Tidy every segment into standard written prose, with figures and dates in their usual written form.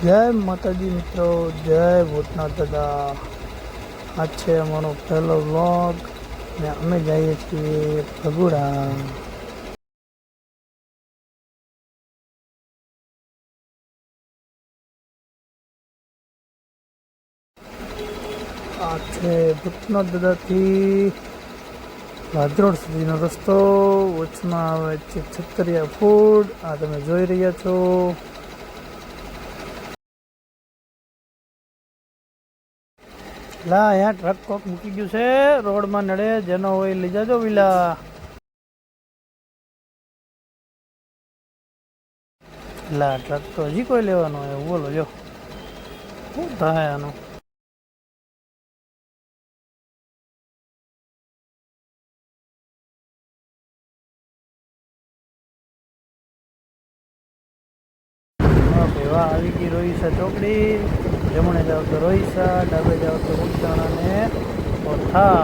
જય માતાજી મિત્રો, જય ભૂતનાથ દાદા। આજ છે અમારો પહેલો વ્લોગ ને અમે જઈએ છીએ ભગુડા। આ છે ભૂતનાથ દાદાથી ભાદરોડ સુધીનો રસ્તો। વચમાં આવે છે છતરિયા ફૂડ। આ તમે જોઈ રહ્યા છો। લા અહીંયા ટ્રક કોક મૂકી ગયું છે રોડમાં નડે, જેનો હોય લઈ જાજો વિલા। લા ટ્રક તો હજી કોઈ લેવાનો હોય, બોલો જો શું થાય આનું। વાહ આવી ગઈ રોહિસા ચોકડી। જમણે જાવ તો રોહિસા, ડાબે જાવ તો ઉચાણા ને ઓથા।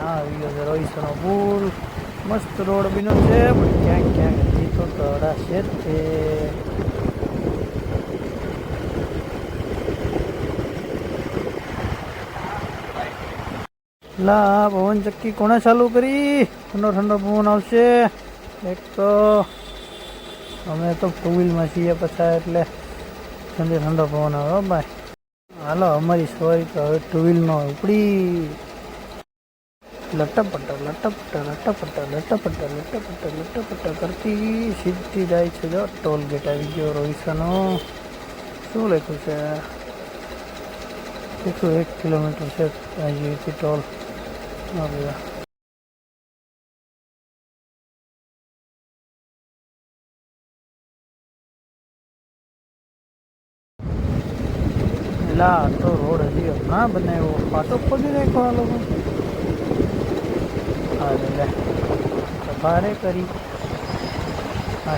આવી ગયો છે રોહિસાનો પુલ। મસ્ત રોડ બીનો છે, પણ ક્યાંક ક્યાંક હજી તો તળાશે જ છે। લા પવન ચક્કી કોણે ચાલુ કરી? ઠંડો ઠંડો પવન આવશે। એક તો અમે તો ટુ વ્હીલમાં છીએ પાછા, એટલે ઠંડો ઠંડો પવન આવે હો ભાઈ। હાલો અમારી સવારી તો હવે ટુ વ્હીલમાં ઉપડી। લટપટ લટપટ લટપટ લટપટ લટપટ લટપટ કરતી સીધી જાય છે। જો ટોલ ગેટ આવી ગયો રોહિસાનો। શું લખ્યું છે? 101 કિલોમીટર છે અહીંથી ટોલ। લા તો રોડ હજી હમણાં બનાવ્યો, પાટો ખોદી નાખ્યો આ લોકો। હા લે ભારે કરી। હા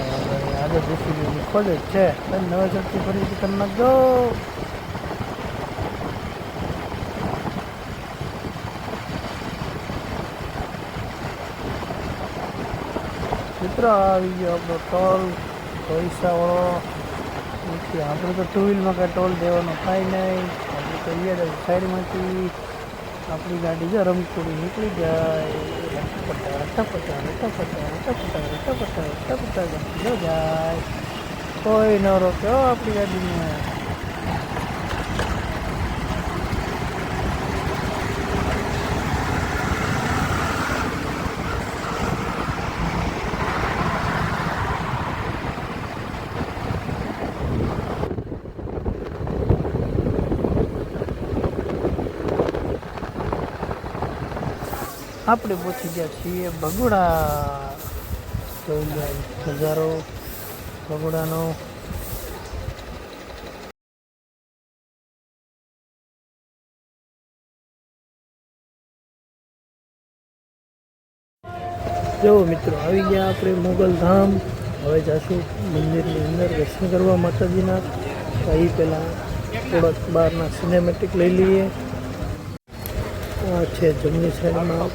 આજે જેસીબી ખોદે જ છે, નવા ચડતી ફરીથી કરી નાખજો। મિત્ર આવી ગયો આપણો ટોલ પૈસાવાળો। આપણે તો ટુ વ્હીલમાં કાંઈ ટોલ દેવાનો થાય નહીં। આપણે તો અહીંયા સાઈડમાંથી આપણી ગાડી જો રમકુડી નીકળી જાય। રટપટા રટપટા રટપટા રટપટા રટપટા જો જાય, કોઈ ન રોક્યો આપણી ગાડીને। આપણે પહોંચી ગયા છીએ ભગુડા। જોઈ લો નજારો ભગુડાનો। જો મિત્રો આવી ગયા આપણે મોગલ ધામ। હવે જાશું મંદિરની અંદર દર્શન કરવા માતાજીના। તો એ પહેલાં થોડાક બહારના સિનેમેટિક લઈ લઈએ। આ છે જમણી સાઈડમાં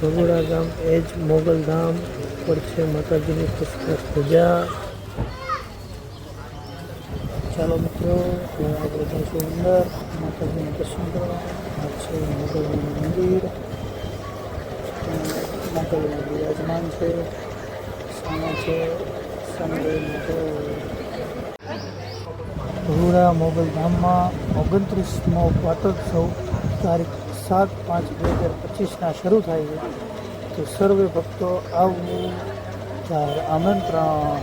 ભગુડા ગામ, એ જ મોગલ ધામ પર છે માતાજીની પુષ્કળ પૂજા। ચાલો મિત્રો આપણે જઈશું અંદર માતાજીનું દર્શન કરવા। આ છે મોગલનું મંદિર, માતાજીના બિરાજમાન છે। સામે છે ભગુડા મોગલ ધામમાં 29મો પાટોત્સવ તારીખ 7/5/2025 શરૂ થાય છે। તો સર્વે ભક્તો આવવું જાહેર આમંત્રણ।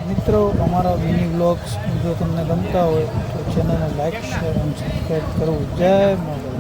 મિત્રો અમારા મિની બ્લોગ્સ જો તમને ગમતા હોય તો ચેનલને લાઈક, શેર અને સબસ્ક્રાઈબ કરવું। જય મોગલ।